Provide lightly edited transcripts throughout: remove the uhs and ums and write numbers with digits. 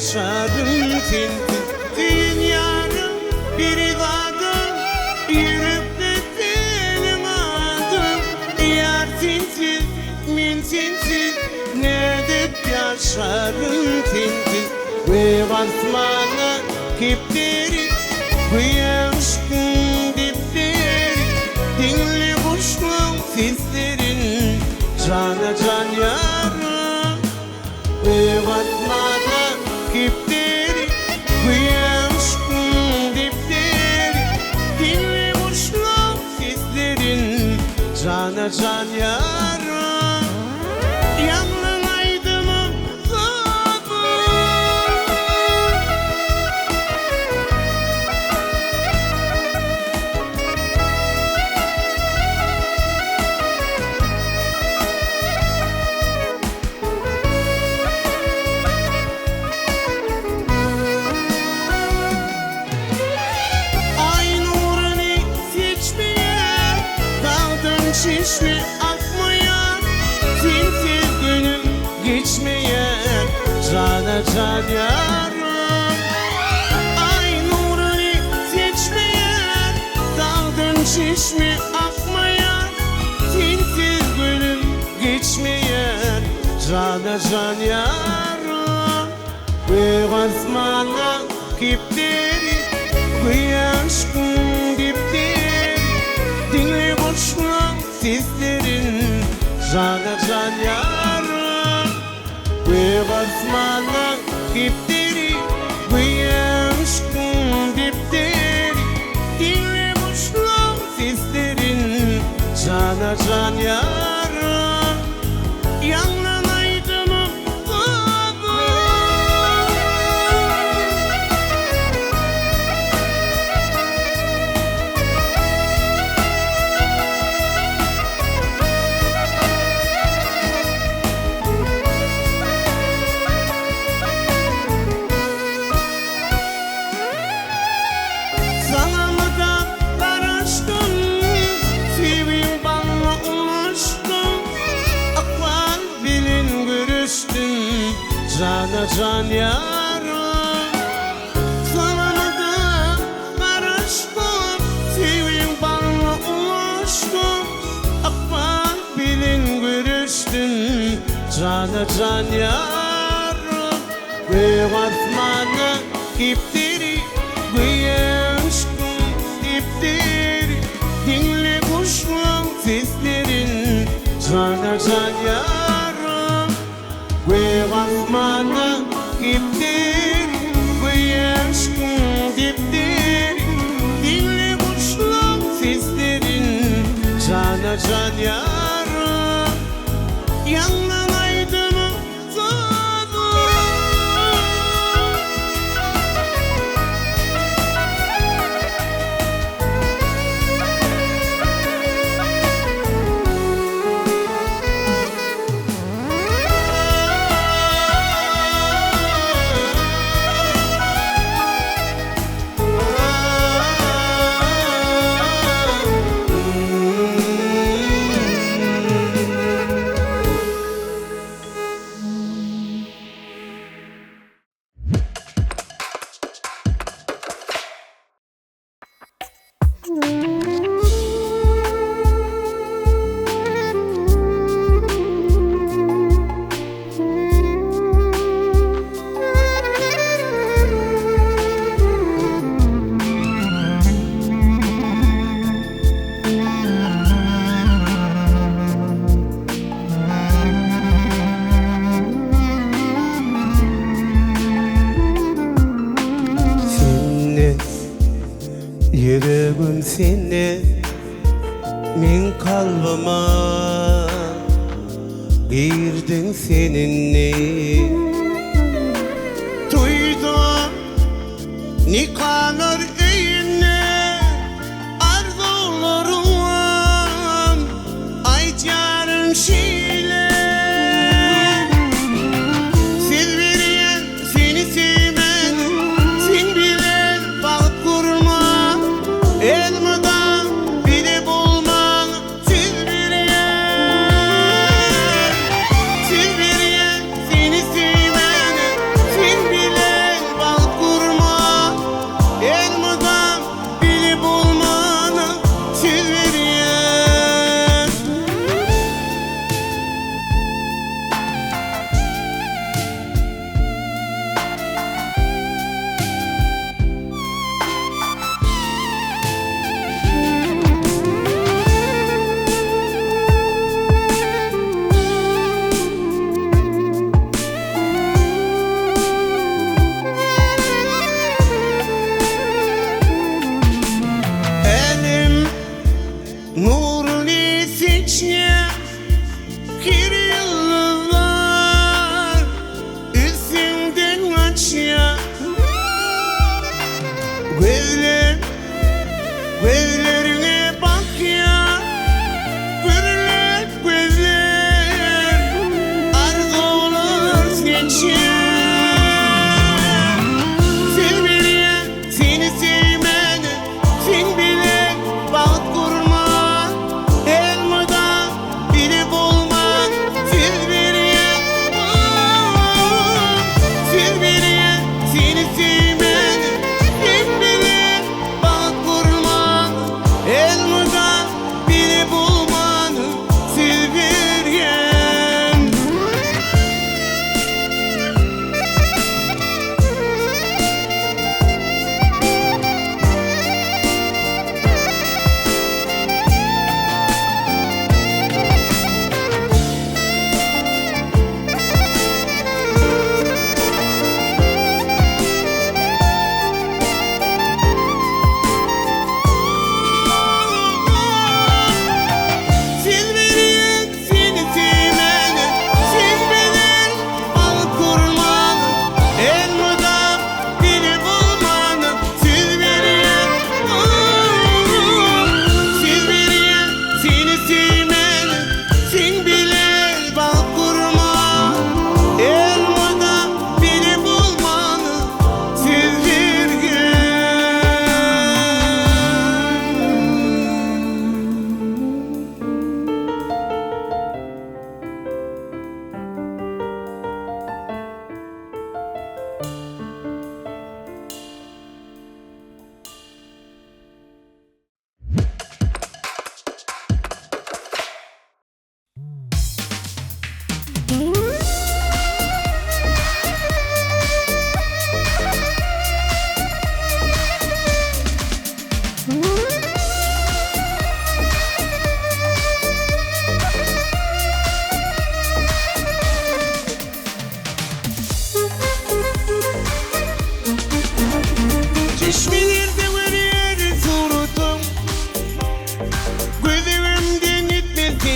yaşarım tintin. Dünyanın bir kadın yürüp benim adım. Yar tintin, min tintin, ne edip yaşarım tintin. Ve basmana kipleri, ve aşkın dipleri, dinli kuşluğum seslerin, cana can yarım. Ve basmana kipleri, ve aşkın dipleri, dinli kuşluğum seslerin, cana can yarım. Yanınaydım şişli akmayan, tinsiz günüm geçmeyen, cana can yarım. Ay nurunu seçmeyen, daldın şişli akmayan, tinsiz günüm geçmeyen, cana can yarım. Ve basmana kipleri, ve aşkın dipleri, dinle boşluğum seslerin, cana can yarım. Ve basmana kipleri, ve aşkın dipleri, dinle boşluğum seslerin, cana can yarım. Yanınaydım cana can yarım. Sanamadım, karıştım, sevim bana ulaştım. Akban bilin görüştüm, cana can yarım. Ve basmana kipleri, ve aşkın dipleri, dinle kuşluğum seslerin, cana can yarım. Ve basmana kipleri, ve aşkın dipleri, dinle kuşluğum seslerin, cana can yarım. Yanınaydım yüreğim seni, min kalbıma girdin seninle. Duydum ne kadar iyine arzularım var, ay canım şile. Siz bilen seni sevmen, sen bilen bağ kurma, elmadan bile bulman. Siz bilen seni sevmen, sen bilen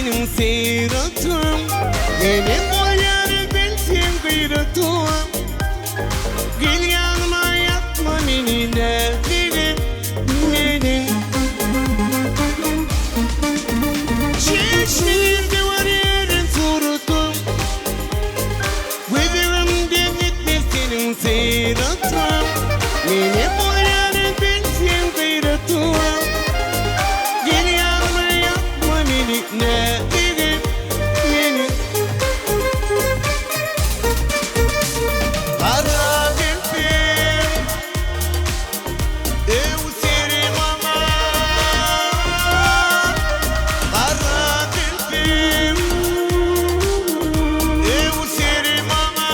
senin seyratım. Beni koyar bilsin gıyratım. Gel yanıma yatma benimle dedim benim. Çeşmelerde var yerin suratım. Gözlerimden gitme senin seyratım. Beni koyar bilsin gıyratım. Gel yanıma yatma benimle dedim benim. Kara gülüm, eu serim ama. Kara gülüm, eu serim ama.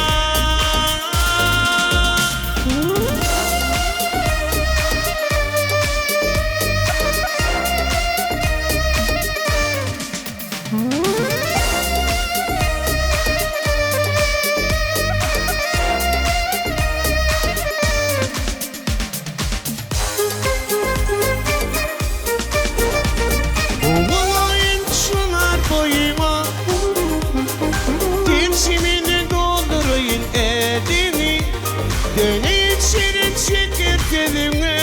Olayın şunar boyuma, temsimini doldurayın elini. Döneyim şirin şeker telime,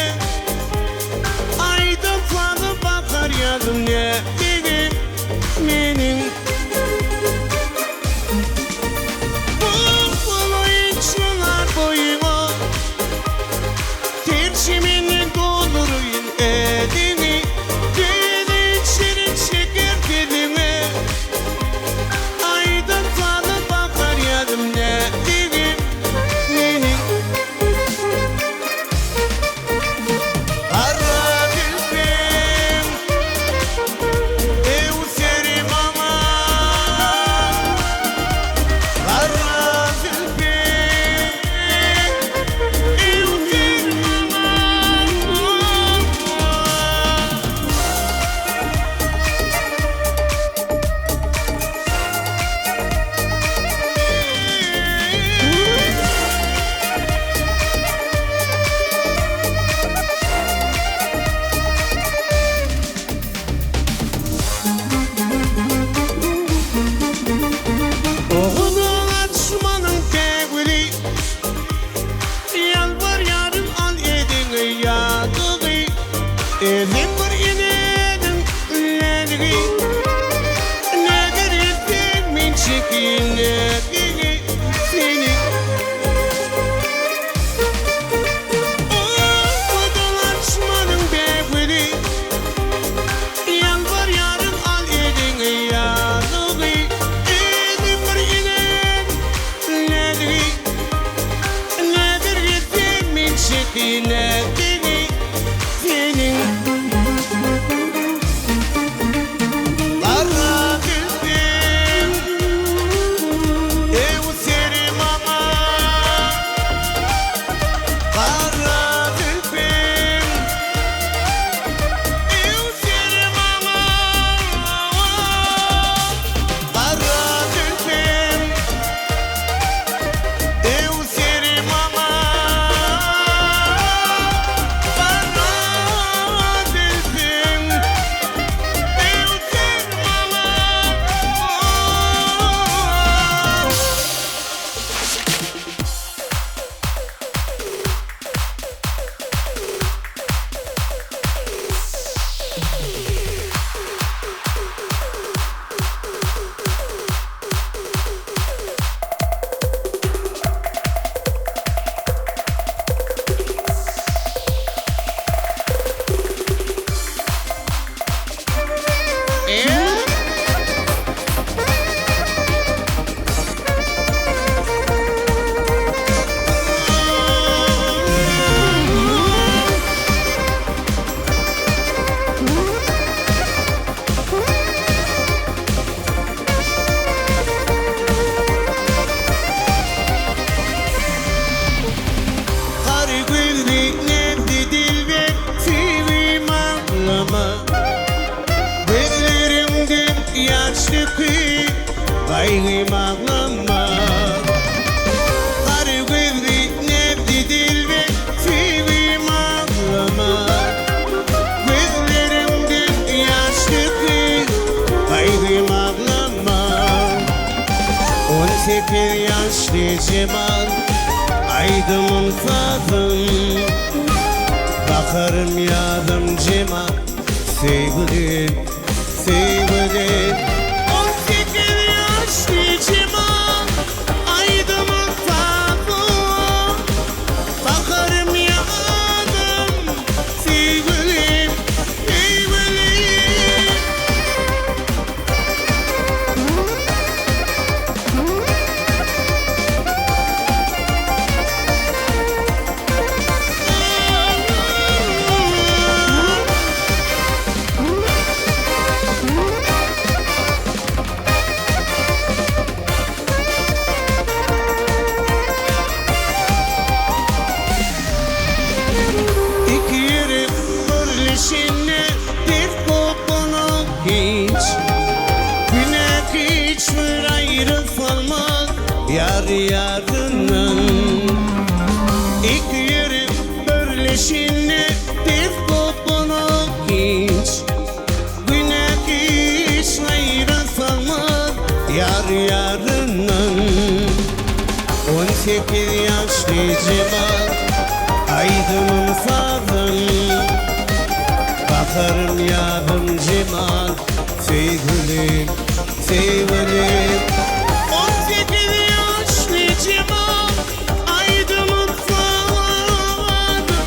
ayda falı bakar yardım ne dedim benim. Olayın şunar boyuma, temsimini doldurayın elini. Döneyim şirin şeker telime, ayda falı bakar yardım ne dedim benim. Kara gülüm, eu serim ama. Kara gülüm, eu serim ama. Oğlum açmanın tevili, yalvar yarım al edin yadığı. Elim bir inedim üllerini, nedir ettin min çekinliğini seni. Oğlum açmanın tevili, yalvar yarım al edin yadığı. Elim bir inedim üllerini, nedir ettin min çekinliğini senin. Kara gülüm, eu serim ama. Kara gülüm, eu serim ama. Kara gülüm, eu serim ama. Kara gülüm, eu serim ama. Kara gülüm, nerede dilber sevim ağlama. Gözlerimden yaş döküp kaygım ağlama. Kara gülüm, nerede dilber sevim ağlama. Gözlerimden yaş döküp kaygım ağlama. 18 yaşlı Cemal, aydımın tadım. Bakarım yadım Cemal, sevgilim, sevgilim. 18 yaşlı Cemal, aydımın tadım. Bakarım yadım, sevgilim, sevgilim. Şimdi bir kokunu hiç, güne hiç bir ayrılmaz yar yarından. İki yeri birleşince bir kokunu hiç, güne hiç ayrılmaz yar yarından. 18 yaşlı Cemal, aydınım sağdım. Bakarım yadım Cemal, sevgilim, sevgilim. 18 yaşlı Cemal, aydımın sağladım.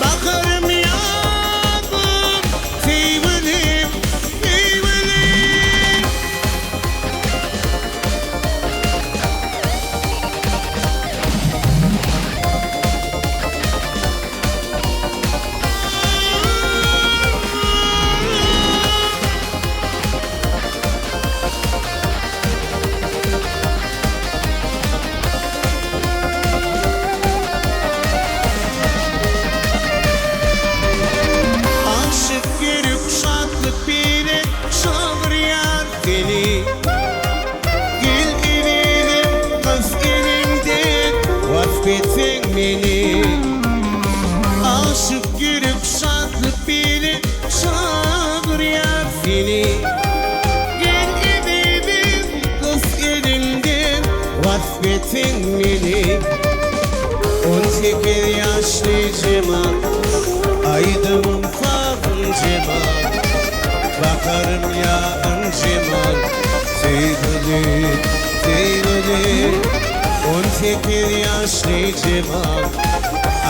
Bakarım yadım, sevgilim, sevgilim. Affetsin beni. Aşık yürüp şartlık bilip çağır yar seni. Gel gidelim kız elimden, affetsin beni. 18 yaşlı Cemal, aydımın sağın Cemal. Bakarım yarın Cemal, sevgilim, sevgilim. 18 yaşlı Cemal,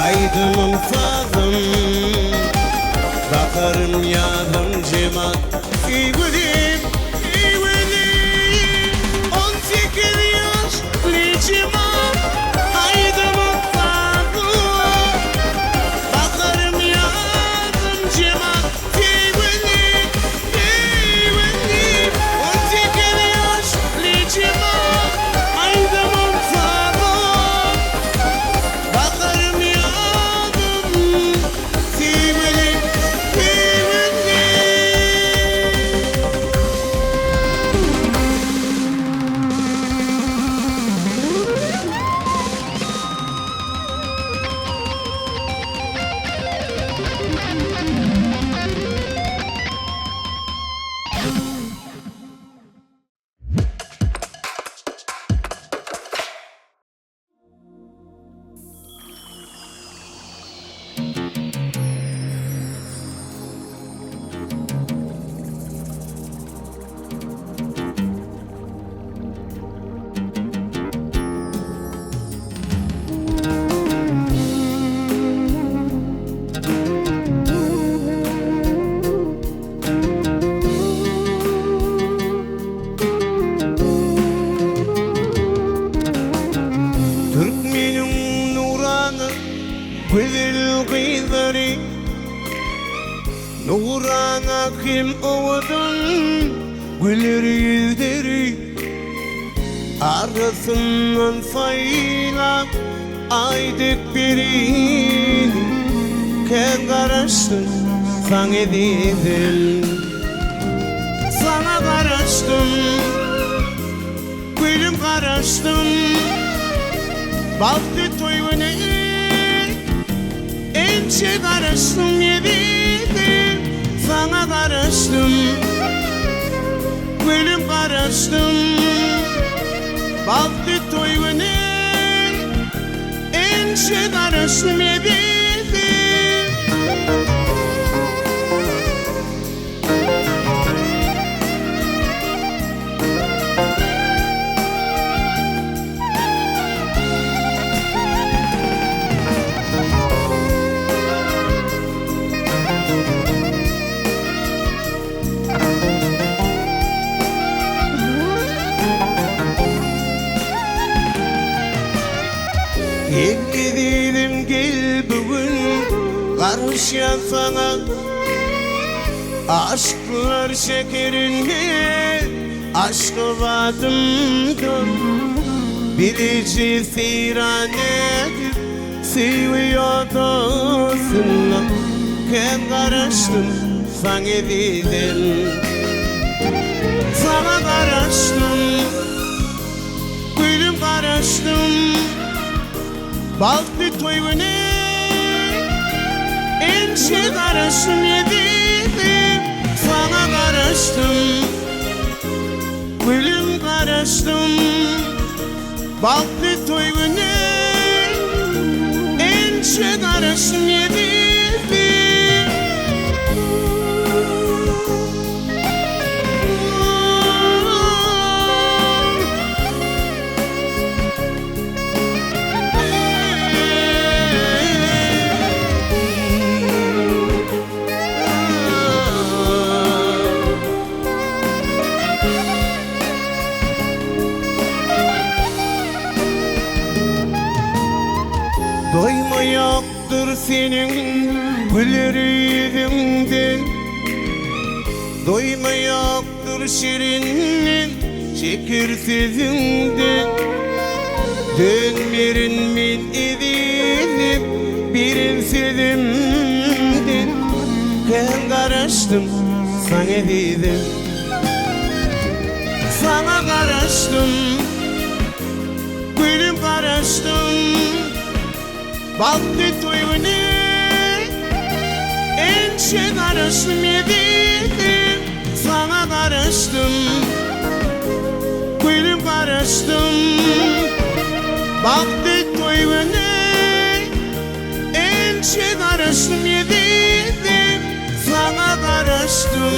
aydınım sağım. Bakarım yadım Cemal, sevgilim, sevgilim. 18 yaşlı Cemal, aydınım sağım. Bakarım yadım Cemal, sevgilim, sevgilim. 18 yaşlı Cemal, aydınım بالغيظري نورانا كم أودن والريذري arasından sayılan aydık birin ken karıştım sana dedim sana karıştım gülüm karıştım baktı toyunu ençe karıştım yedim sana karıştım gülüm karıştım Baldı toyunu enşe karıştım yedirdim. Gidelim gel bugün karşıya sana. Aşklar şekerinde aşkı vadımda bilici firan edip seviyordasın. Ken karıştım sana dedim, sana karıştım, gülüm karıştım. Baldı toyunu enşe karıştım yedirdim. Sana karıştım, gülüm karıştım. Baldı toyunu enşe karıştım yedirdim. Doyma yoktur senin güler yüzünden, doyma yoktur şirinin şeker sözünden. Dönmerin min edilip birin sözümden. Ben karıştım sana dedim, sana karıştım, gülüm karıştım. Baldı toyunu enşe karıştım yedirdim. Sana karıştım, gülüm karıştım. Baldı toyunu enşe karıştım yedirdim. Sana karıştım.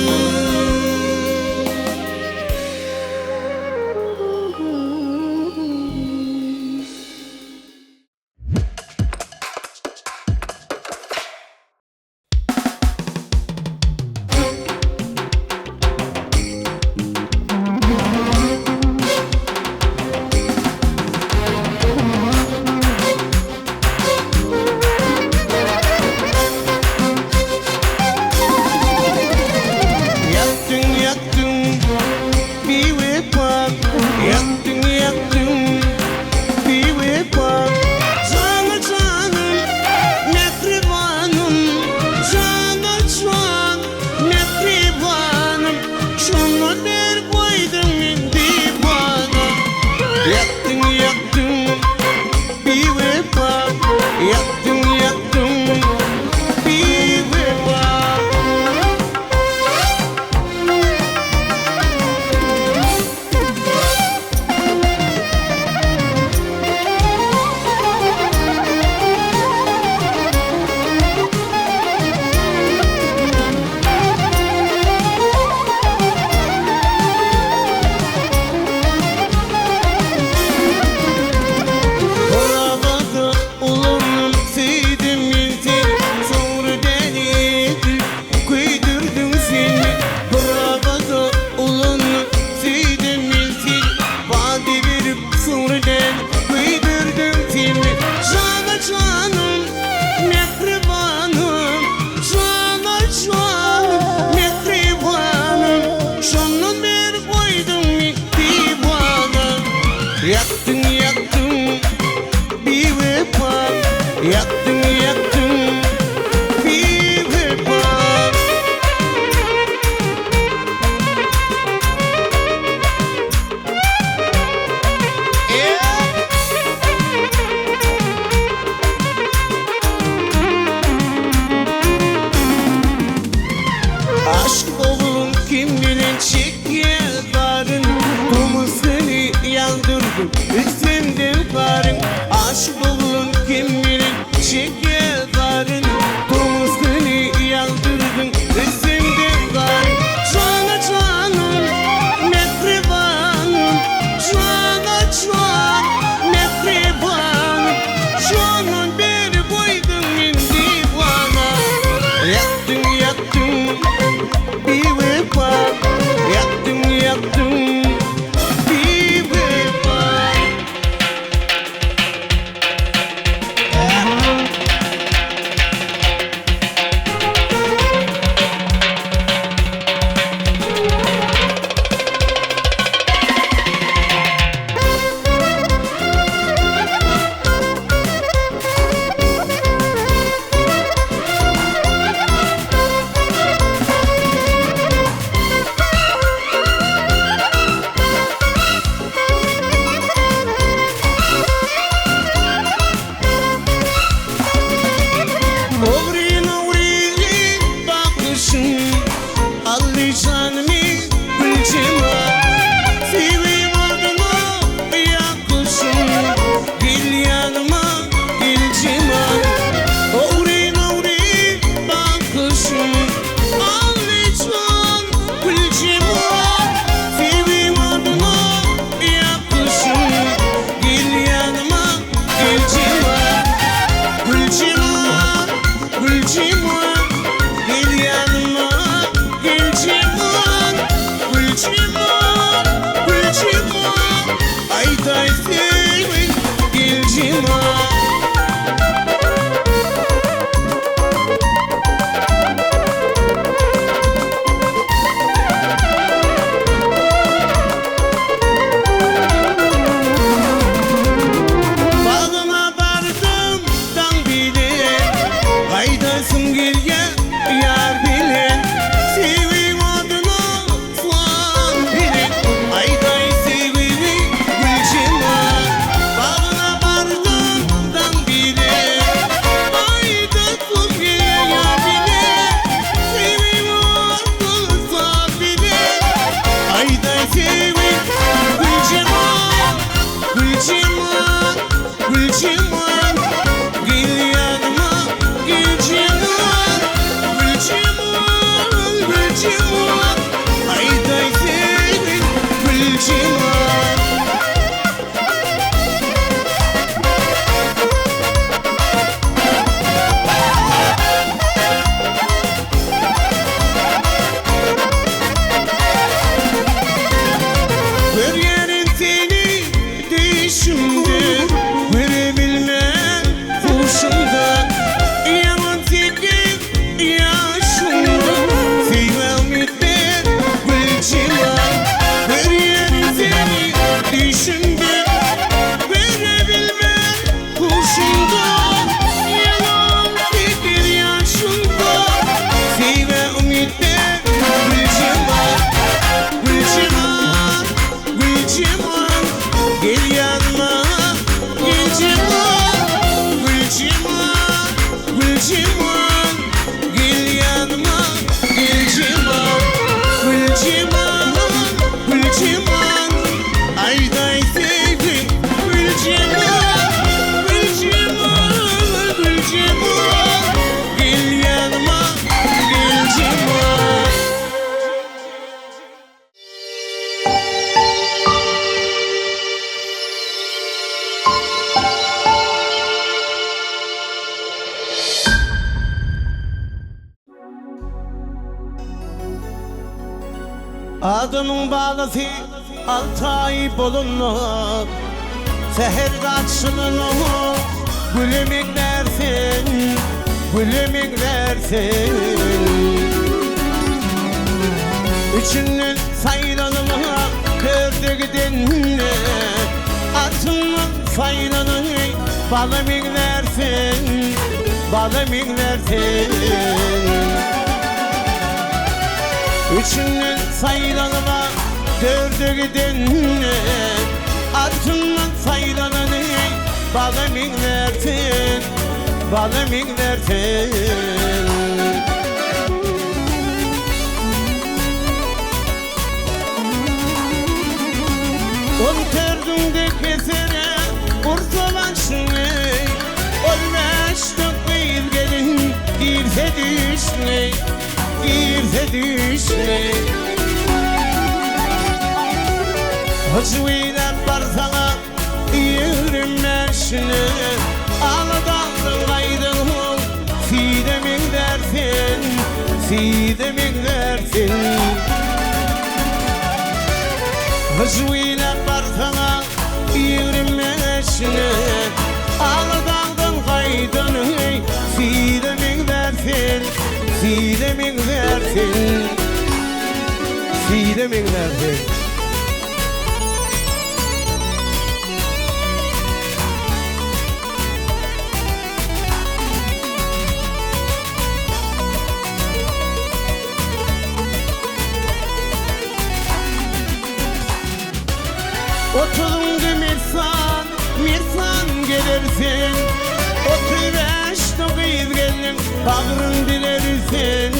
Adının bağlısı 6 ay bulunur. Seher açılır gülümün dersin, gülümün dersin. Üçünün sayılanını gördük dinle. Atının sayılanını balımın dersin, balımın dersin. Üçünün sayılanına gördük dinle. Atının sayılanını balımın dersin, balımın dersin. On terdinde kesere kurtulaşını, olmuştuk bir gelin girse düşne, girse düşne. Hıçvıyla barsana yürümeşini, ağladan aydın sidemin dersin, sidemin dersin. hızvıyla barsana yürümeşine Ağırdağdan kaydını Fidemin versin Fidemin versin Fidemin versin Otuzuncu mirsan gelirsin 35-9 gelin bağrın dilersin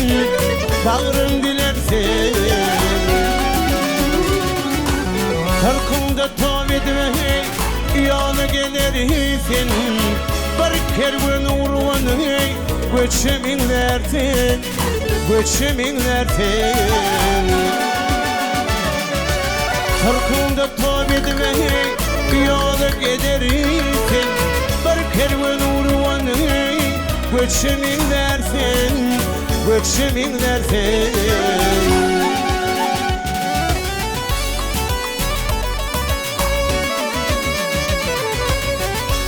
Bağrın dilersin Kırkında tov etme yolu gelirsin Bir kervan urvanı göçeminlersin Göçeminlersin Kırkında tov etme yolu gelirsin Bir kervan urvanı göçeminlersin Göçeminlersin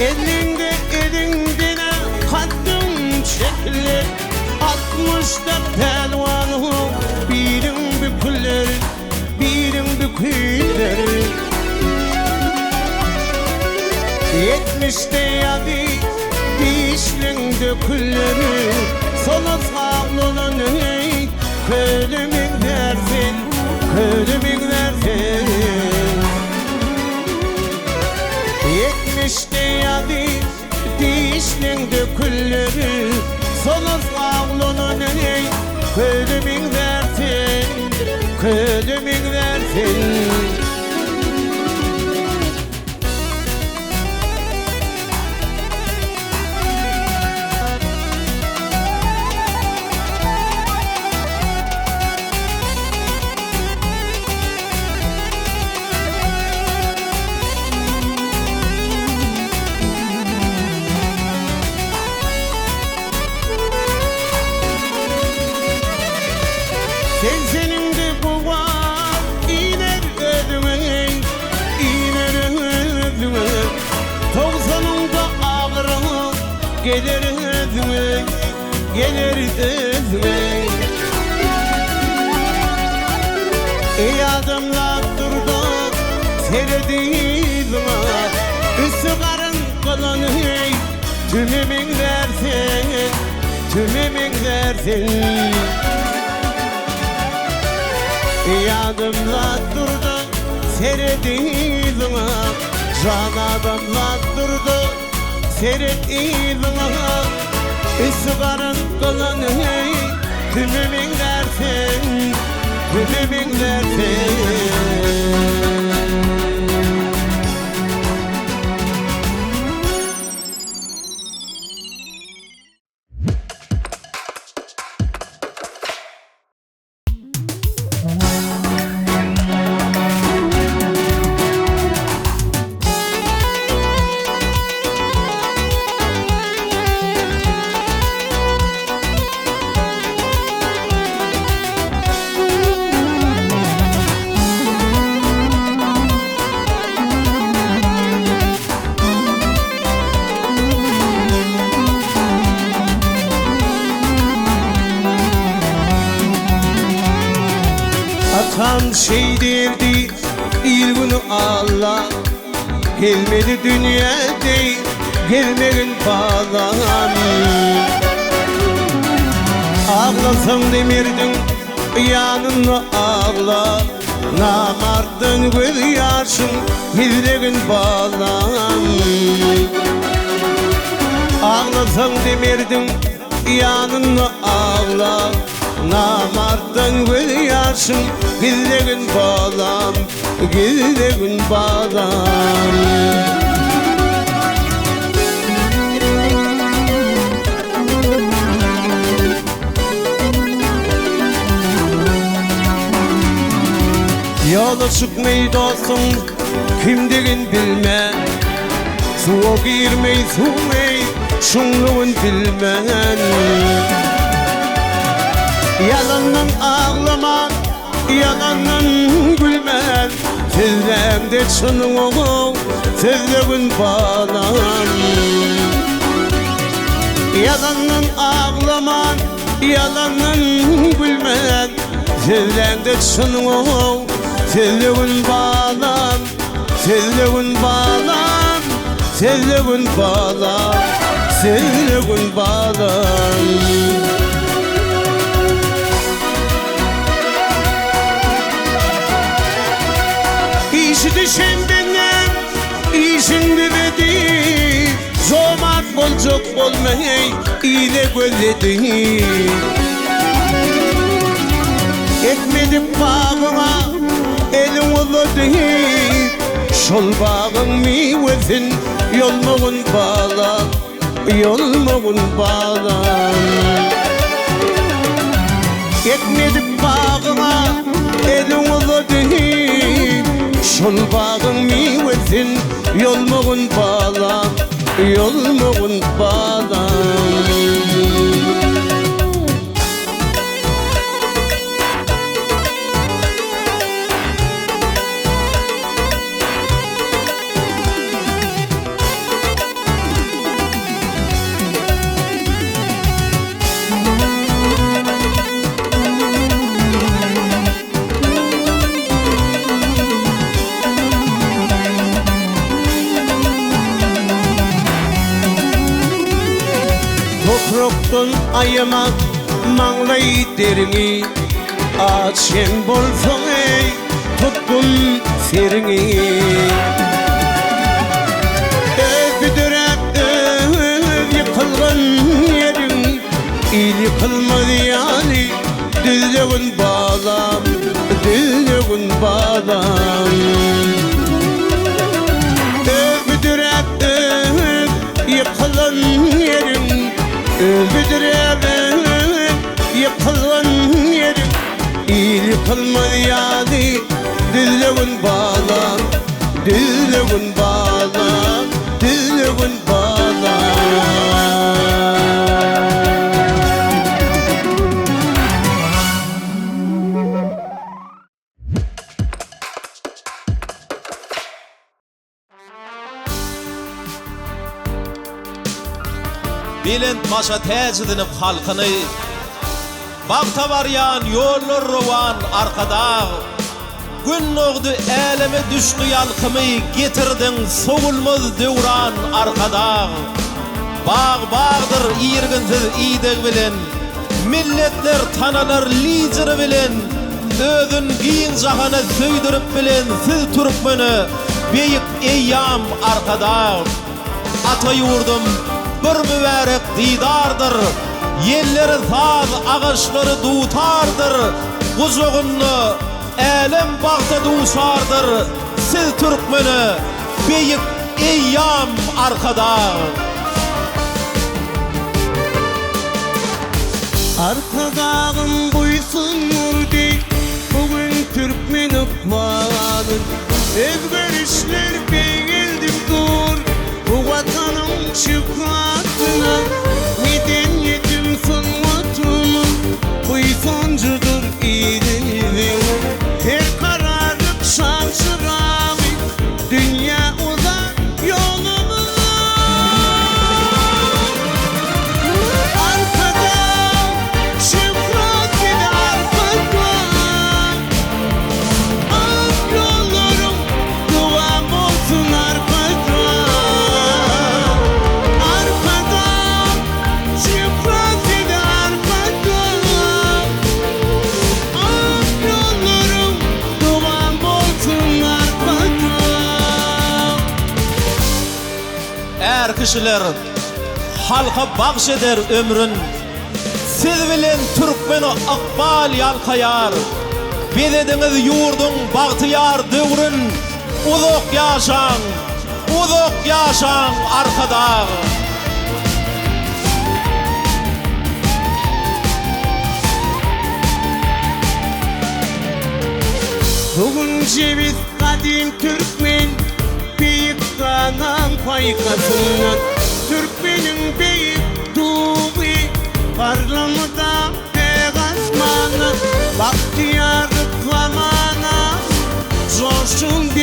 Elinde elinden kadın çekilir 60'da pelvanı birin büküler Birin büküler 70'te yadı dişlin dökülleri Sonu sağlığını kölümün dersin Kölümün dersin 70'te yadı dişlin dökülleri Sonu sağlığını kölümün dersin Kölümün dersin Senin de bu var iner ödüme İner ödüme Tozanında ağrımı gelir ödüme Gelir ödüme Ey adamlar durdu seyrediydim Üstü karın kalanı tümemin dersin Tümemin dersin Yadımla durdu seyrediydim Can adamla durdu seyrediydim Isıgarın kılanı tümemin dersin Tümemin dersin Atan şey derdi ilgunu Allah Gelmedi dünya değil gelmedin falan Ağlasam demirdin yanına ağla Namardın göz yaşın yüzlegin bağlan Ağlasam demirdin yanına ağla Namardın göz yaşın yüzlegin bağlan Yüzlegin bağlan Yola çıkmayı dostum kimdigin bilme Suğa girmeyi suğmayı şunluğun bilmen Yalandan ağlamak, yalandan gülmen Siz Sözlerinde çınım ol, sözlerin bağlan. Yalanın ağlaman, yalanın gülmen. Sözlerinde çınım ol, sözlerin bağlan. Sözlerin bağlan, sözlerin bağlan, sözlerin bağlan. İşi düşen benden, işin bilmedi. Zomat bolcuk olmayı ile gölledi. Etmedim bağıma, elim uladı. Şol bağın mivesin, yolmuğun bağlan, yolmuğun bağlan. Etmedim bağıma, elim uladı. Şol bağın mivesin, yolmuğun bağlan, yolmuğun bağlan. Toproktan ayamak mağlay derini. Açen bolsın ey tutkun serini. Öpüdürep yıkılgan yerin. İl yıkılmadı yani düzlüğün bağlam, düzlüğün bağlam. Öpüdürep yıkılgan yerin. Öldüremem yıkılan yerim. İyi yıkılmadı yani düzlüğün bağlan, düzlüğün bağlan, düzlüğün bağlan. Bilin başa tecdinip halkını, bakta varyan yollar rovan arkada. Gün oldu elime düştü yalkımı, getirdin soğulmaz devran arkada. Bağ bağdır iyirginsiz iyidek bilin, milletler tanalar lider bilin. Özün giyin jahanı söydürüp bilin, siz Türkmeni beyik eyyam arkada. Ata yurdum bir mübarek didardır. Yerleri saz, ağaçları dutardır. Kuzuğunu elem bağda duşardır. Siz Türkmeni beyik eyyam arkada. Arkadağım buysun nurdi, bugün Türkmen ıkmanın. Özgürüşler beğildim dur, bu vatanın şükratına. Medeniyetim sunmatunun, buysuncudur iyiliğim. Her kararlık şanşırami, dünya uzak yolumuz. Arkada şükrat gibi arkada, ak yollarım duam olsun arkada. Arkada şükrat gibi arkada, ak yollarım duam olsun arkada. Er kişiler halka bahşeder ömrün. Siz bilen Türkmeni akbal yalkayar. Bedediniz yurdun bahtiyar dövrün. Uzak yaşan, uzak yaşan arkada. Bugün ceviz kadim Türkmen, büyük kanan paykasından. Türkmenin büyük tuğu, parlamada peygasmanı. Bahtiyarlık zamana, coşun